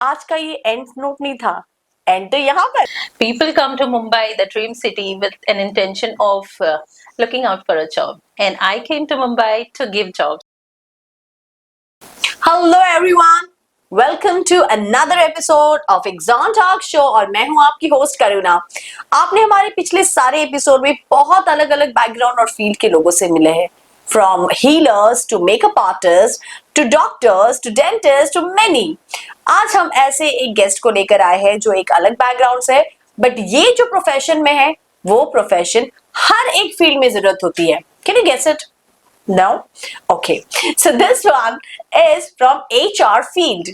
आज का ये एंड नोट नहीं था, एंड तो यहाँ पर People come to Mumbai, the dream city, with an intention of looking out for a job. And I came to Mumbai to give jobs. Hello everyone, welcome to another episode of exam talk show और मैं हूं आपकी host करुणा। आपने हमारे पिछले सारे episode में बहुत अलग अलग बैकग्राउंड और फील्ड के लोगों से मिले हैं, from healers to makeup artist to doctors to dentist to many. आज हम ऐसे एक गेस्ट को लेकर आए हैं जो एक अलग बैकग्राउंड से है, बट ये जो प्रोफेशन में है वो प्रोफेशन हर एक फील्ड में जरूरत होती है। Can you guess it? No? Okay. So this one is from HR field.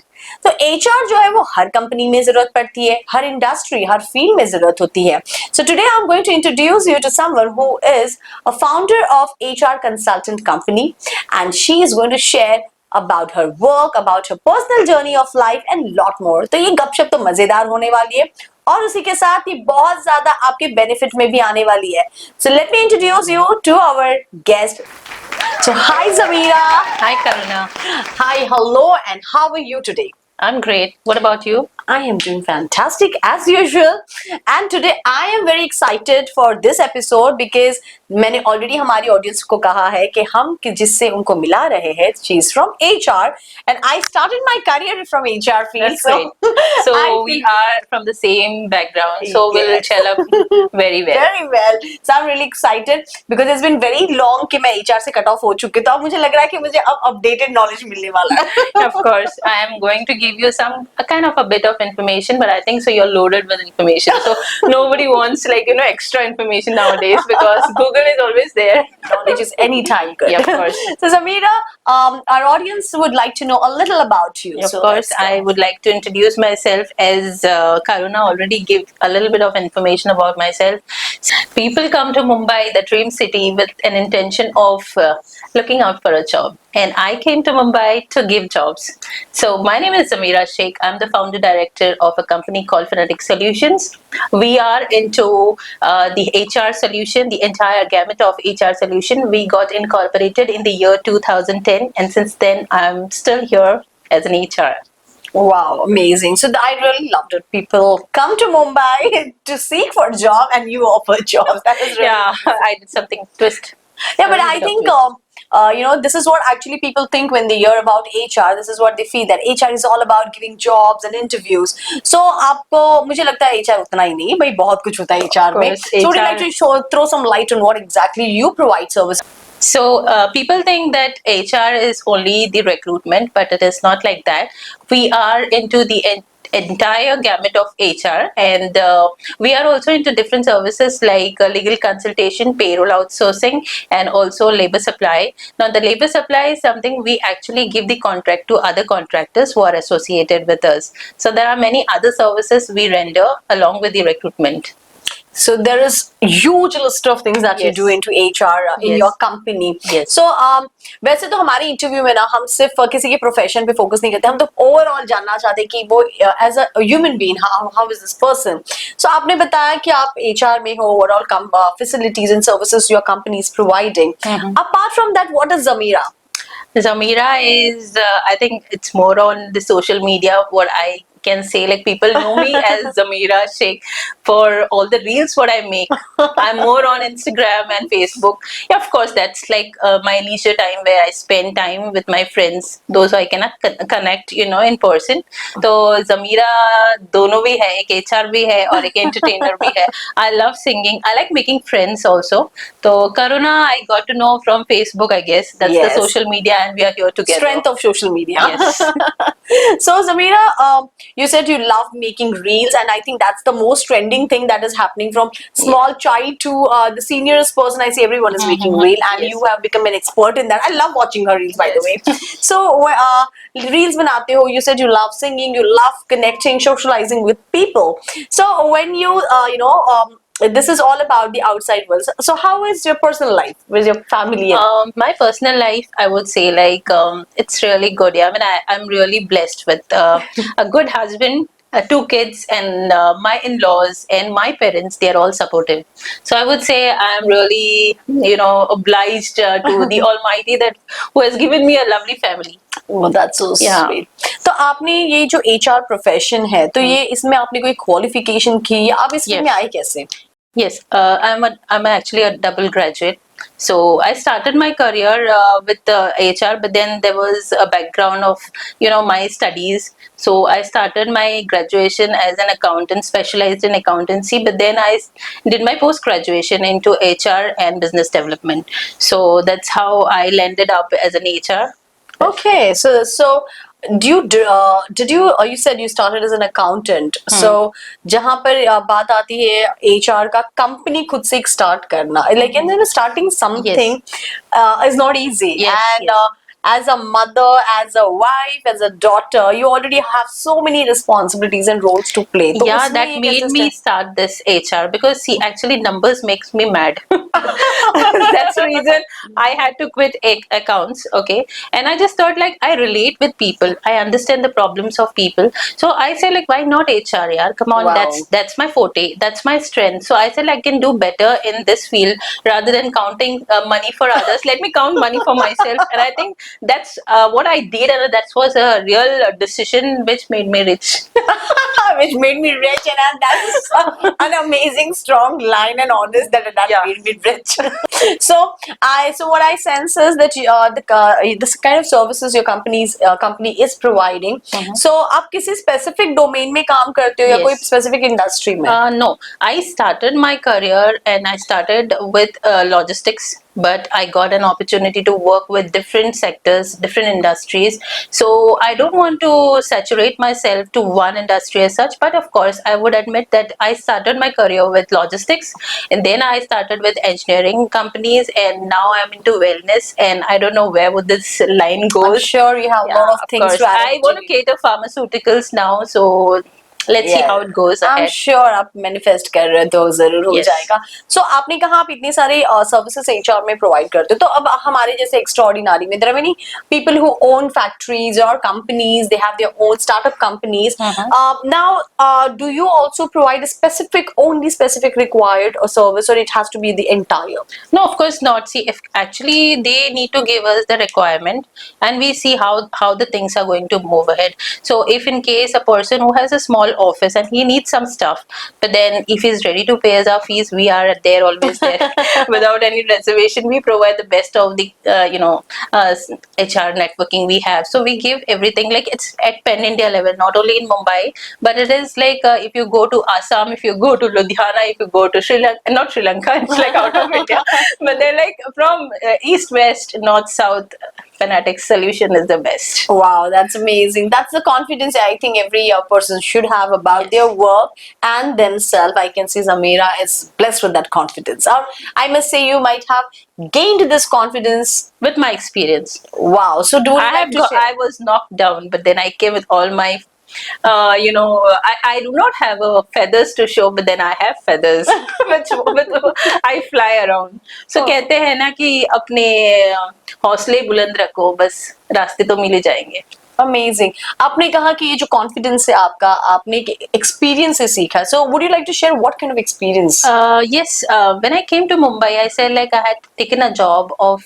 तो HR जो है वो हर कंपनी में जरूरत पड़ती है, हर इंडस्ट्री, हर फील्ड में जरूरत होती है। So today I'm going to introduce you to someone who is a founder of HR consultant company, and she is going to share about her work, about her personal journey of life and lot more. तो ये गपशप तो मजेदार होने वाली है और उसी के साथ ये बहुत ज्यादा आपके बेनिफिट में भी आने वाली है। So let me introduce you to our guest. So hi Zamira. Hi, Karuna. Hi, hello, and how are you today? I'm great. What about you? I am doing fantastic as usual, and today I am very excited for this episode because मैंने already हमारी audience को कहा है कि हम जिससे उनको मिला रहे हैं, she is from HR, and I started my career from HR field. That's great. So we are from the same background, so we'll gel up very well. Very well. So I'm really excited because it's been very long कि मैं HR से cut off हो चुकी, तो अब मुझे लग रहा है कि मुझे अब updated knowledge मिलने वाला है। Of course, I am going to give you a kind of a bit of information, but I think so you're loaded with information. So nobody wants extra information nowadays because Google is always there. Knowledge is anytime good. Yeah, of course. So Zamira, our audience would like to know a little about you. Of course, I would like to introduce myself as Karuna already gave a little bit of information about myself. People come to Mumbai, the dream city, with an intention of looking out for a job. And I came to Mumbai to give jobs. So my name is Zamira Sheikh. I'm the founder director of a company called Phonetic Solutions. We are into the HR solution, the entire gamut of HR solution. We got incorporated in the year 2010, and since then I'm still here as an HR. Wow, amazing. So I really loved it. People come to Mumbai to seek for a job and you offer jobs. That is really Yeah, I did something twist. Yeah, but I think this is what actually people think when they hear about HR. This is what they feel, that HR is all about giving jobs and interviews. So आपको मुझे लगता है HR उतना ही नहीं, भाई बहुत कुछ होता है HR में. So would you like to throw some light on what exactly you provide service? So people think that HR is only the recruitment, but it is not like that. We are into the entire gamut of HR, and we are also into different services like legal consultation, payroll outsourcing, and also labor supply. Now the labor supply is something we actually give the contract to other contractors who are associated with us. So there are many other services we render along with the recruitment. So there is huge list of things that you do into HR in your company. Yes. So वैसे तो हमारे interview में ना हम सिर्फ किसी के profession पे फोकस नहीं करते, हम तो ओवरऑल जानना चाहते हैं कि वो as a human being how is this person. So आपने बताया कि आप HR में हो, overall facilities and services your company is providing. Apart from that, what is Zamira? Zamira is, I think it's more on the social media, what I can say. Like, people know me as Zamira Sheikh for all the reels what I make. I'm more on Instagram and Facebook. Yeah, of course, that's like my leisure time where I spend time with my friends, those who I cannot connect, in person. So Zamira दोनों भी है, एक HR भी है और एक entertainer भी है. I love singing. I like making friends also. So Karuna, I got to know from Facebook, I guess. That's the social media, and we are here together. Strength of social media. Yes. So Zamira, you said you love making reels, and I think that's the most trending thing that is happening, from small child to the seniorest person. I see everyone is making reel, and you have become an expert in that. I love watching her reels, by the way. So reels बनाते हो, you said you love singing, you love connecting, socializing with people. So when you this is all about the outside world. So how is your personal life with your family? My personal life, I would say, it's really good. Yeah, I mean, I'm really blessed with a good husband, 2 kids, and my in-laws and my parents. They are all supportive. So I would say I'm really, obliged to the Almighty that who has given me a lovely family. Oh, that's so Yeah. sweet. तो आपने ये जो HR profession है, तो ये इसमें आपने कोई क्वालिफिकेशन की या आप इस फील्ड में Yes. आए कैसे? Yes, I'm actually a double graduate. So I started my career with HR, but then there was a background of my studies. So I started my graduation as an accountant, specialized in accountancy. But then I did my post graduation into HR and business development. So that's how I landed up as an HR. Okay, so did you said you started as an accountant. So जहाँ पर बात आती है HR का company खुद से एक start करना, like and then starting something is not easy. Yes, And yes. as a mother, as a wife, as a daughter, you already have so many responsibilities and roles to play. तो Yeah, उसमें that ये made कैसे me start- start this HR because see, actually numbers makes me mad. That's the reason I had to quit accounts. Okay, and I just thought like I relate with people, I understand the problems of people, so I say like why not HR? Yeah, come on, Wow. that's my forte, that's my strength. So I said I can do better in this field rather than counting money for others. Let me count money for myself, and I think that's what I did, and that was a real decision which made me rich. which made me rich, and that's an amazing strong line and honest that Yeah. made me rich. so what I sense is that this kind of services your company is providing. So आप किसी specific domain में काम करते हो या Yes. कोई specific industry में? No, I started my career and I started with logistics, but I got an opportunity to work with different sectors, different industries. So I don't want to saturate myself to one industry as such, but of course, I would admit that I started my career with logistics, and then I started with engineering companies, and now I'm into wellness, and I don't know where would this line go. I'm sure you have a lot of things course. to add I on want to to cater pharmaceuticals now, so let's see Yeah. how it goes I'm ahead. sure आप manifest कर रहे हो तो जरूर हो Yes. जाएगा. So आपने कहा आप इतनी सारी सर्विसेज HR में प्रोवाइड करते हो, तो अब हमारे जैसे एक्स्ट्राऑर्डिनरी में there are many people who own factories or companies, they have their own startup companies. Now do you also provide a only specific required or service, or it has to be the entire? No, of course not. See, if actually they need to give us the requirement, and we see how the things are going to move ahead. So if in case a person who has a small office and he needs some stuff, but then if he's ready to pay us our fees, we are there, always there, without any reservation. We provide the best of the HR networking we have. So we give everything, like it's at Pan India level, not only in Mumbai, but it is like if you go to Assam, if you go to Ludhiana, if you go to Sri Lanka, not Sri Lanka, it's like out of India, but they're like from east, west, north, south. Fanatic solution is the best. Wow, that's amazing. That's the confidence I think every person should have about Yes. their work and themselves. I can see Zamira is blessed with that confidence. Or I must say you might have gained this confidence. With my experience, Wow. So do you like to share? I was knocked down, but then I came with all my I do not have feathers to show, but then I have feathers with I fly around. So Oh. कहते हैं ना कि अपने हौसले बुलंद रखो, बस रास्ते तो मिल ही जाएंगे. Amazing. आपने कहा कि ये जो कॉन्फिडेंस है आपका, आपने एक्सपीरियंस से सीखा. So would you like to share what kind of experience? Yes, when I came to Mumbai, I said like I had taken a job of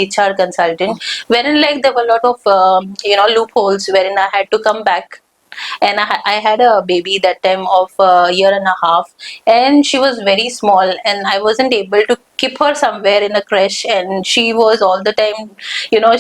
HR consultant, wherein like there were a lot of loopholes wherein I had to come back. And I had a baby that time of a year and a half, and she was very small, and I wasn't able to keep her somewhere in a creche, and she was all the time,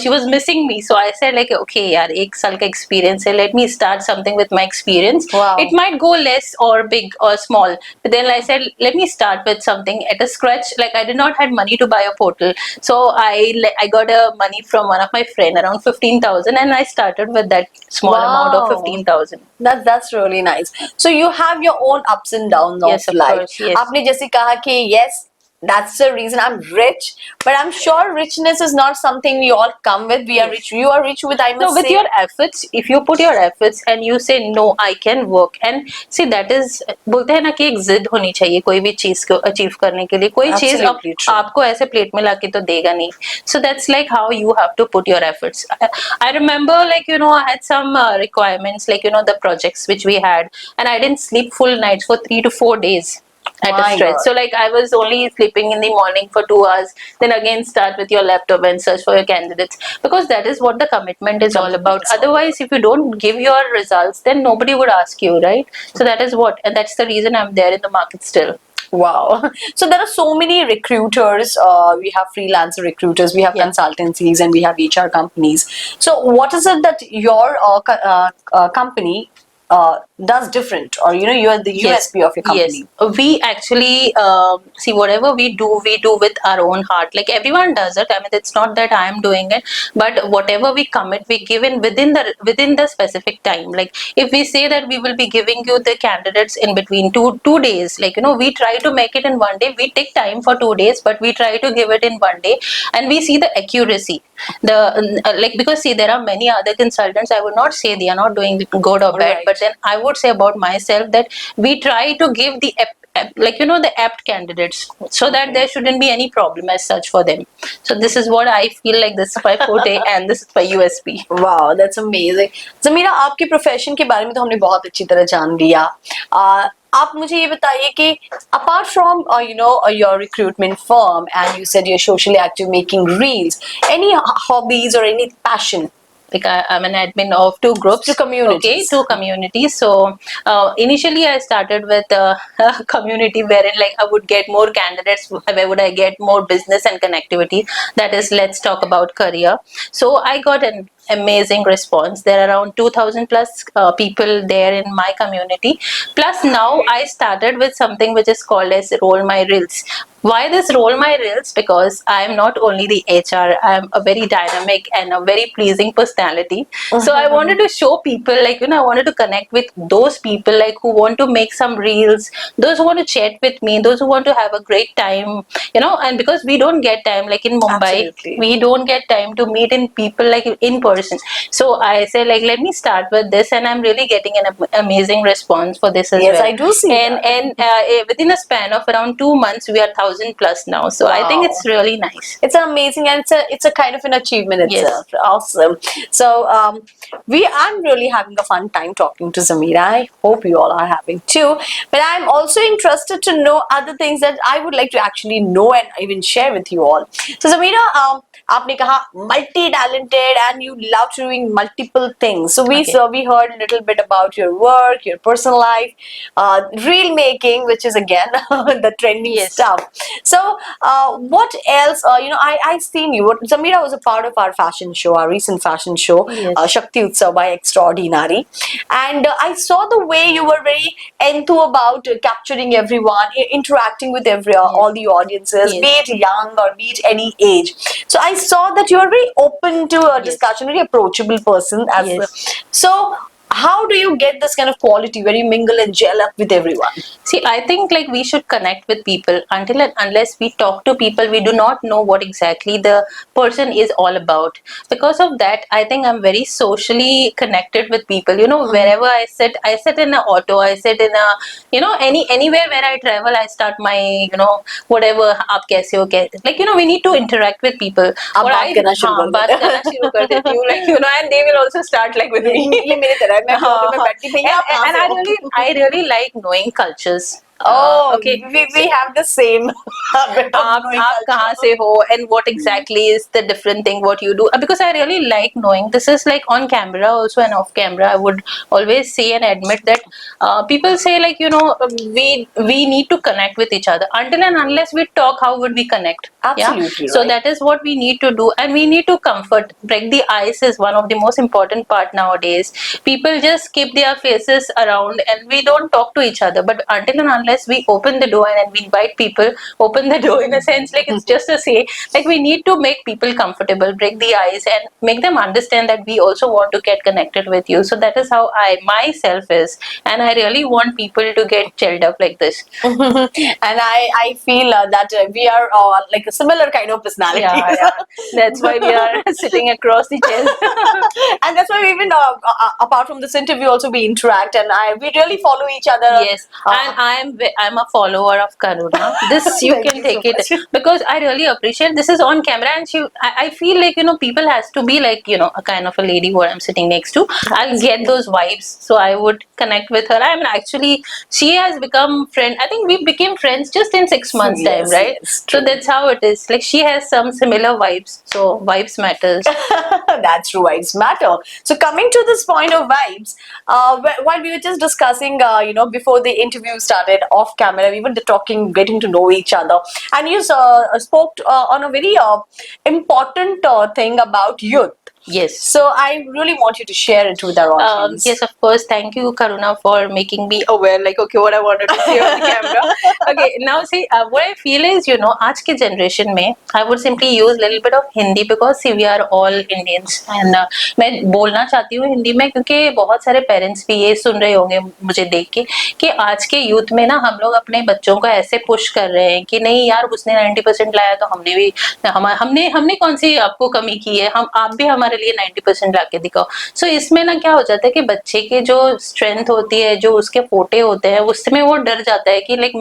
she was missing me. So I said like, okay yaar, ek saal ka experience hai, let me start something with my experience. Wow. It might go less or big or small, but then I said let me start with something at a scratch. Like I did not have money to buy a portal, so I got a money from one of my friend around 15,000, and I started with that small amount of Wow. 15,000. That's really nice. So you have your own ups and downs Yes, of of life. course, yes. आपने जैसे कहा कि yes, that's the reason I'm rich, but I'm sure richness is not something we all come with. We are Yes. rich. You are rich with, I must No, with say. your efforts, if you put your efforts and you say no, I can work, and see that is, बोलते हैं ना कि एक जिद होनी चाहिए कोई भी चीज को अचीव करने के लिए. कोई चीज Absolutely true. आपको ऐसे प्लेट में लाके तो देगा नहीं. So that's like how you have to put your efforts. I remember like I had some requirements, like the projects which we had, and I didn't sleep full nights for 3 to 4 days. at My a stretch. God. So like I was only sleeping in the morning for 2 hours, then again start with your laptop and search for your candidates, because that is what the commitment is all about. Commitment is all Otherwise, if you don't give your results, then nobody would ask you, right? So that is what, and that's the reason I'm there in the market still. Wow. So there are so many recruiters. We have freelancer recruiters, we have Yeah. consultancies, and we have HR companies. So what is it that your company does different, or you are the Yes, USP of your yes. company? We actually see whatever we do with our own heart. Like everyone does it. I mean, it's not that I am doing it, but whatever we commit, we give in within the specific time. Like if we say that we will be giving you the candidates in between two days, like we try to make it in one day. We take time for 2 days, but we try to give it in one day, and we see the accuracy. Like, because see, there are many other consultants. I would not say they are not doing good or bad, Right. but then I would say about myself that we try to give the the apt candidates, so that there shouldn't be any problem as such for them. So this is what I feel like, this is my forte and this is my USP. Wow that's amazing. Zamira, आपके profession के बारे में तो हमने बहुत अच्छी तरह जान लिया। आप मुझे ये बताइए कि apart from your recruitment firm and you said you're socially active making reels, any hobbies or any passion? Like I'm an admin of two groups, Two communities. Okay, two communities. So initially I started with a community wherein like I would get more candidates, where would I get more business and connectivity, that is Let's Talk About Career. So I got an amazing response. There are around 2000 plus people there in my community. Plus now I started with something which is called as Roll My Reels. Why this Roll My Reels? Because I am not only the HR, I am a very dynamic and a very pleasing personality. So I wanted to show people, like I wanted to connect with those people like who want to make some reels, those who want to chat with me, those who want to have a great time, and because we don't get time, like in Mumbai, Absolutely. we don't get time to meet in people like in person. So I say like, let me start with this, and I'm really getting an amazing response for this as Yes, well. I do see and that. and within a span of around 2 months, we are 1000 plus now. So I think Wow. it's really nice. It's an amazing, and it's a kind of an achievement Yes. itself. Awesome. So I'm really having a fun time talking to Zamira. I hope you all are having too. But I'm also interested to know other things that I would like to actually know and even share with you all. So Zamira, आपने कहा multi-talented and you love doing multiple things. So Okay. we heard a little bit about your work, your personal life, reel making, which is again the trending Yes. stuff. So what else? I seen you. Zamira was a part of our fashion show, our recent fashion show, Yes. Shakti Utsav by Extraordinary, and I saw the way you were very enthused about capturing everyone, interacting with all the audiences, Yes. be it young or be it any age. So I saw that you are very open to a Yes. discussion, very approachable person. Yes. So how do you get this kind of quality where you mingle and gel up with everyone? See, I think like we should connect with people. Until and unless we talk to people, we do not know what exactly the person is all about. Because of that, I think I'm very socially connected with people. Wherever I sit in an auto, I sit in a, anywhere where I travel, I start my, whatever, aap kaise ho, like, we need to interact with people. आप Or बात करना शुरू कर बात देते हो। करना शुरू कर देती हूँ, like, and they will also start like with me. ये मेरी तरह है, मैं फ्लोर में बैठी भैया आप कहाँ And से I हो? really like knowing cultures. Oh, Okay. we have the same bit of आप knowing आप कहाँ culture. से हो and what exactly is the different thing what you do, because I really like knowing. This is like on camera also and off camera. I would always say and admit that people say like we need to connect with each other. Until and unless we talk, how would we connect? Absolutely So right. that is what we need to do, and we need to comfort. Break the ice is one of the most important part nowadays. People just keep their faces around and we don't talk to each other. But until and unless we open the door and we invite people, open the door in a sense, like it's just a say, like we need to make people comfortable, break the ice, and make them understand that we also want to get connected with you. So that is how I myself is, and I really want people to get chilled up like this. And I feel that we are like a similar kind of personality. Yeah. That's why we are sitting across the chairs. And that's why we even apart from this interview also we interact, and we really follow each other. Yes, and I am I'm a follower of Karuna. This you Thank can you take so it much. because I really appreciate this is on camera, and I feel like people has to be like a kind of a lady who I'm sitting next to. I'll get those vibes, so I would connect with her. I mean, actually, she has become friend. I think we became friends just in 6 months time, Yes, right? yes, So true. that's how it is. Like she has some similar vibes, so vibes matters. That's true, vibes matter. So coming to this point of vibes, while we were just discussing, before the interview started off camera, we were talking, getting to know each other, and you spoke on a very important thing about youth. Yes. So I really want you to share it with our audience. Yes, of course. Thank you, Karuna, for making me aware. Like, okay, what I wanted to say on the camera. Okay, now see, what I feel is, आज के generation में, I would simply use little bit of Hindi because see, we are all Indians, and मैं बोलना चाहती हूँ हिंदी में क्योंकि बहुत सारे parents भी ये सुन रहे होंगे मुझे देख के कि आज के youth में ना हम लोग अपने बच्चों को ऐसे push कर रहे हैं कि नहीं यार उसने 90% लाया तो हमने भी हमने कौन सी आपको कमी की है, हम आप भी हमारे लिए 90% ला के दिखाओ. सो इसमें ना क्या हो जाता है कि बच्चे की जो स्ट्रेंथ होती है, जो उसके फोटे होते हैं, उसमें वो डर जाता है कि लाइक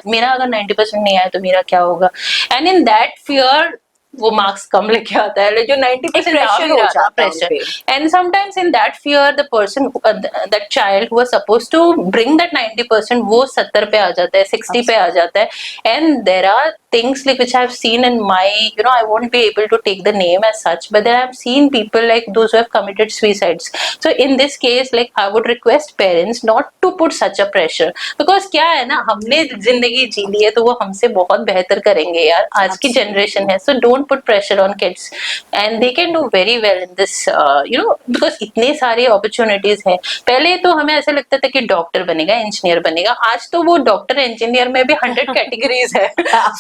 मेरा अगर 90% नहीं आया तो मेरा क्या होगा. एंड इन दैट फियर वो मार्क्स कम लेके आता है, जो 90% आ pressure भी हो रहा था, जाता है उन प्रेशर. पे. And sometimes in that fear the person that child who was suppose to bring that 90% वो 70 पे आ जाता है, 60 पे आ जाता है. And there are things like which I have seen in my, I won't be able to take the name as such, but then I have seen people like those who have committed suicides. So in this case, like I would request parents not to put such a pressure, because क्या है ना, हमने जिंदगी जी ली है तो वो हमसे बहुत बेहतर करेंगे यार, आज की generation है. So don't put pressure on kids, and they can do very well in this, because इतने सारे opportunities है. पहले तो हमें ऐसा लगता था कि डॉक्टर बनेगा, इंजीनियर बनेगा, आज तो वो डॉक्टर इंजीनियर में भी 100 कैटेगरीज है.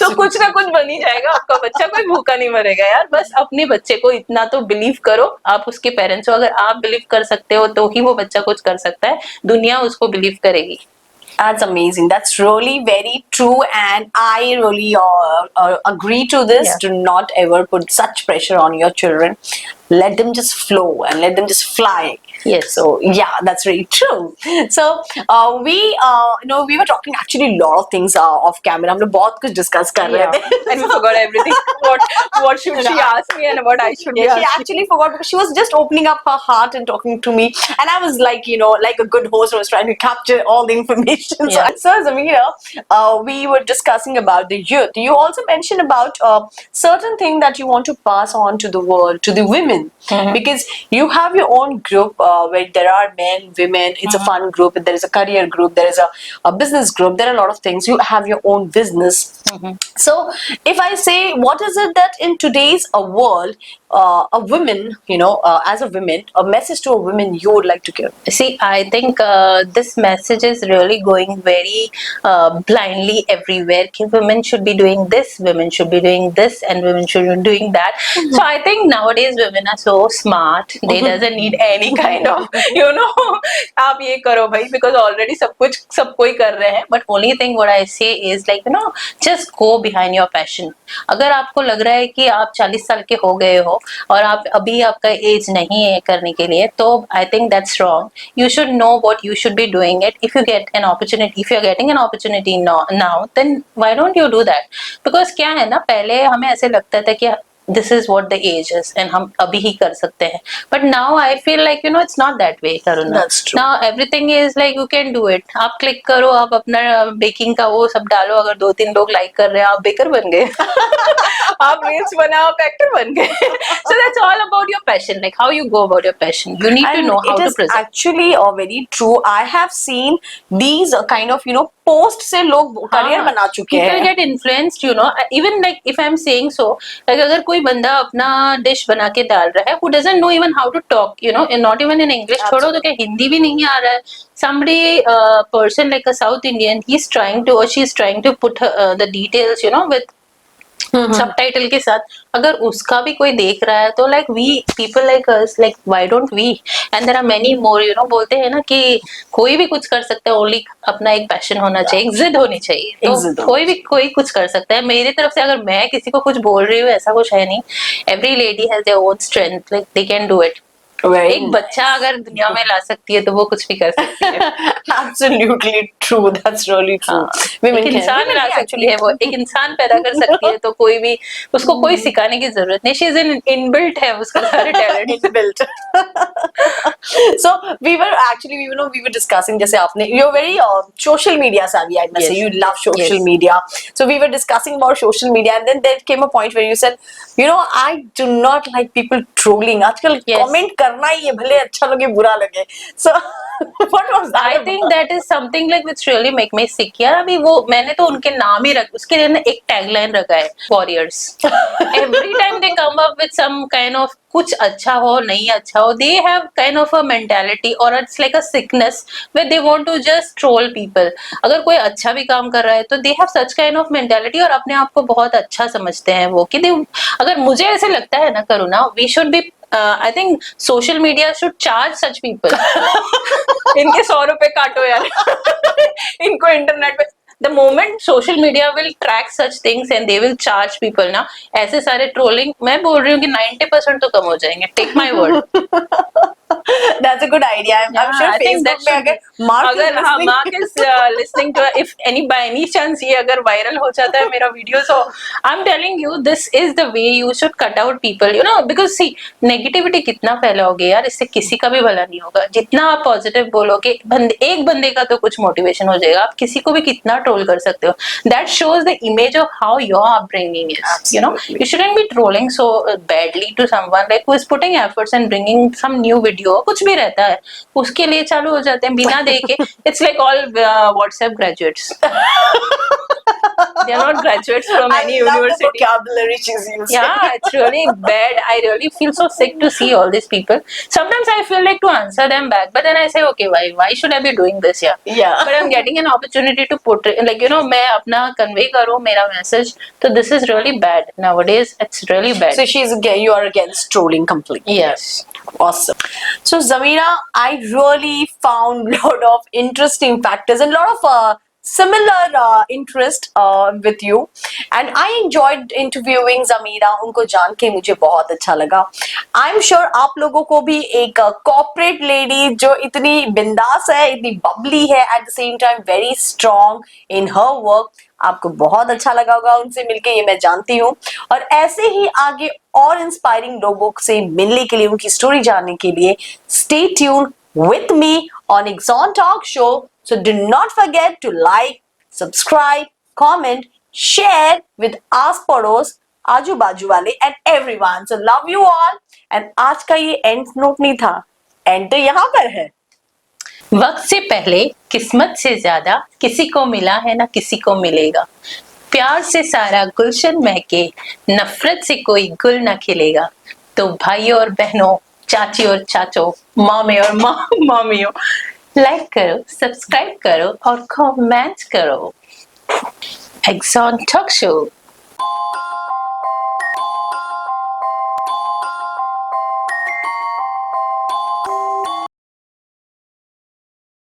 So कुछ ना कुछ बन ही जाएगा आपका बच्चा, कोई भूखा नहीं मरेगा यार. बस अपने बच्चे को इतना तो बिलीव करो, आप उसके पेरेंट्स हो, अगर आप बिलीव कर सकते हो तो ही वो बच्चा कुछ कर सकता है, दुनिया उसको बिलीव करेगी. That's amazing. That's really very true, and I really agree to this. Yeah. Do not ever put such pressure on your children. Let them just flow and let them just fly. Yes. So yeah, that's really true. So we were talking actually a lot of things off camera. हम लोग बहुत कुछ discuss कर रहे थे. And we forgot everything. What should she ask me and what I should be Yeah, she asking. actually forgot because she was just opening up her heart and talking to me, and I was like, like a good host, I was trying to capture all the information. Yeah. So Zamira, we were discussing about the youth. You also mentioned about certain thing that you want to pass on to the world, to the women, because you have your own group where there are men, women. It's a fun group. There is a career group. There is a business group. There are a lot of things. You have your own business. So if I say, what is it that in today's world, a woman, as a woman, a message to a woman you would like to give? See, I think this message is really going very blindly everywhere. Ki women should be doing this, women should be doing this, and women should be doing that. So I think nowadays women are so smart. They doesn't need any kind of, आप ये करो भाई, because already सब कोई कर रहे हैं. But only thing what I say is like, just go behind your passion. अगर आपको लग रहा है कि आप 40 साल के हो गए हो और आप अभी आपका एज नहीं है करने के लिए, तो I think that's wrong. You should know what you should be doing it. If you get an opportunity, if you are getting an opportunity now, then why don't you do that. Because क्या है ना, पहले हमें ऐसे लगता था कि this is what the age is and हम अभी ही कर सकते हैं. But now I feel like it's not that way, Karuna. That's true. Now everything is like you can do it. आप क्लिक करो, आप अपना बेकिंग का वो सब डालो, अगर 2-3 लोग लाइक कर रहे हैं, आप बेकर बन गए. आप रील्स बनाओ, आप एक्टर बन गए. So that's all about your passion, like how you go about your passion. You need to know how it to is present. actually very true. I have seen these kind of post से लोग career बना चुके हैं. People get influenced, even like if I'm saying so, like अगर कोई बंदा अपना dish बना के डाल रहा है, who doesn't know even how to talk, and not even in English, छोड़ो तो क्या हिंदी भी नहीं आ रहा है. Somebody, person like a South Indian, he's trying to, or she's trying to put the details, with subtitle के साथ. अगर उसका भी कोई देख रहा है तो like we people like us, like why don't we. And there are many more, बोलते हैं ना कि कोई भी कुछ कर सकता है, ओनली अपना एक पैशन होना चाहिए, एक जिद होनी चाहिए, तो कोई कुछ कर सकता है. मेरी तरफ से अगर मैं किसी को कुछ बोल रही हूँ, ऐसा कुछ है नहीं. Every lady has their own strength, like they can do it. Very एक बच्चा अगर दुनिया में ला सकती है तो वो कुछ भी कर सकती है। Absolutely true. That's really true. हाँ, Women एक can. इंसान Women ला can सकती है, वो एक इंसान पैदा कर सकती है, तो कोई भी उसको कोई सिखाने की जरूरत नहीं, शी इज इनबिल्ट है उसका सारे talent. Inbuilt. So we were discussing जैसे आपने you're very social media savvy, I must say. Yes. You love social Yes. media. So we were discussing about social media, and then there came a point where you said, I do not like people trolling. आजकल Yes. comment करना ही है, भले अच्छा लगे बुरा लगे. So what was that I think about? that is something like which really make me sick यार। अभी वो मैंने तो उनके नाम ही उसके लिए ना एक टैगलाइन रखा है, warriors. Every time they come up with some kind of कुछ अच्छा हो नहीं अच्छा हो, they have kind of a mentality or it's like a sickness where they want to just troll people. अगर कोई अच्छा भी काम कर रहा है तो they have such kind of mentality और अपने आप को बहुत अच्छा समझते हैं वो कि अगर मुझे ऐसे लगता है ना करुणा, we should be I think social media should charge such people. इनके 100 रुपए काटो यार। इनको इंटरनेट पे the moment social media will track such things and they will charge people ना, ऐसे सारे ट्रोलिंग मैं बोल रही हूँ कि 90% तो कम हो जाएंगे, take my word. That's a good idea. I'm sure I think that Facebook में should be, अगर Mark is अगर हाँ listening. Mark is listening to if any by any chance ये अगर viral हो जाता है मेरा video, so I'm telling you this is the way you should cut out people, because see negativity कितना फैलाओगे यार, इससे किसी का भी भला नहीं होगा। जितना आप पॉजिटिव बोलोगे, एक बंदे का तो कुछ मोटिवेशन हो जाएगा, आप किसी को भी कितना ट्रोल कर सकते हो। That shows the image of how your upbringing is. Absolutely. You shouldn't be trolling so badly to someone like who is putting efforts and bringing some new video, कुछ भी रहता है उसके लिए चालू हो जाते हैं बिना देखे। It's like all WhatsApp graduates. They are not graduates from any I love university. the vocabulary she's using. Yeah, it's really bad. I really feel so sick to see all these people. Sometimes I feel like to answer them back, but then I say, okay, why should I be doing this? Yeah. But I'm getting an opportunity to put it, like, मैं अपना convey करूँ मेरा message. So this is really bad nowadays. It's really bad. So you are against trolling completely. Yes. Awesome. So Zamira, I really found lot of interesting factors and lot of similar interest with you, and I enjoyed interviewing Zamira. उनको जान के मुझे बहुत अच्छा लगा. I'm sure आप लोगों को भी एक corporate lady जो इतनी बिंदास है, इतनी bubbly है, at the same time very strong in her work, आपको बहुत अच्छा लगा होगा उनसे मिलके, ये मैं जानती हूँ। और ऐसे ही आगे और इंस्पायरिंग लोगों से मिलने के लिए, उनकी स्टोरी जानने के लिए stay tuned with me on Exon Talk Show. So do not forget to like, subscribe, comment, share with आस पड़ोस, आजू बाजू वाले and everyone. So love you all. And आज का ये एंड नोट नहीं था, एंड तो यहाँ पर है। वक्त से पहले किस्मत से ज्यादा किसी को मिला है ना किसी को मिलेगा। प्यार से सारा गुलशन महके, नफरत से कोई गुल ना खिलेगा। तो भाइयों और बहनों, चाची और चाचों, मामे और मामियों, लाइक करो, सब्सक्राइब करो और कमेंट करो। Exon Talk Show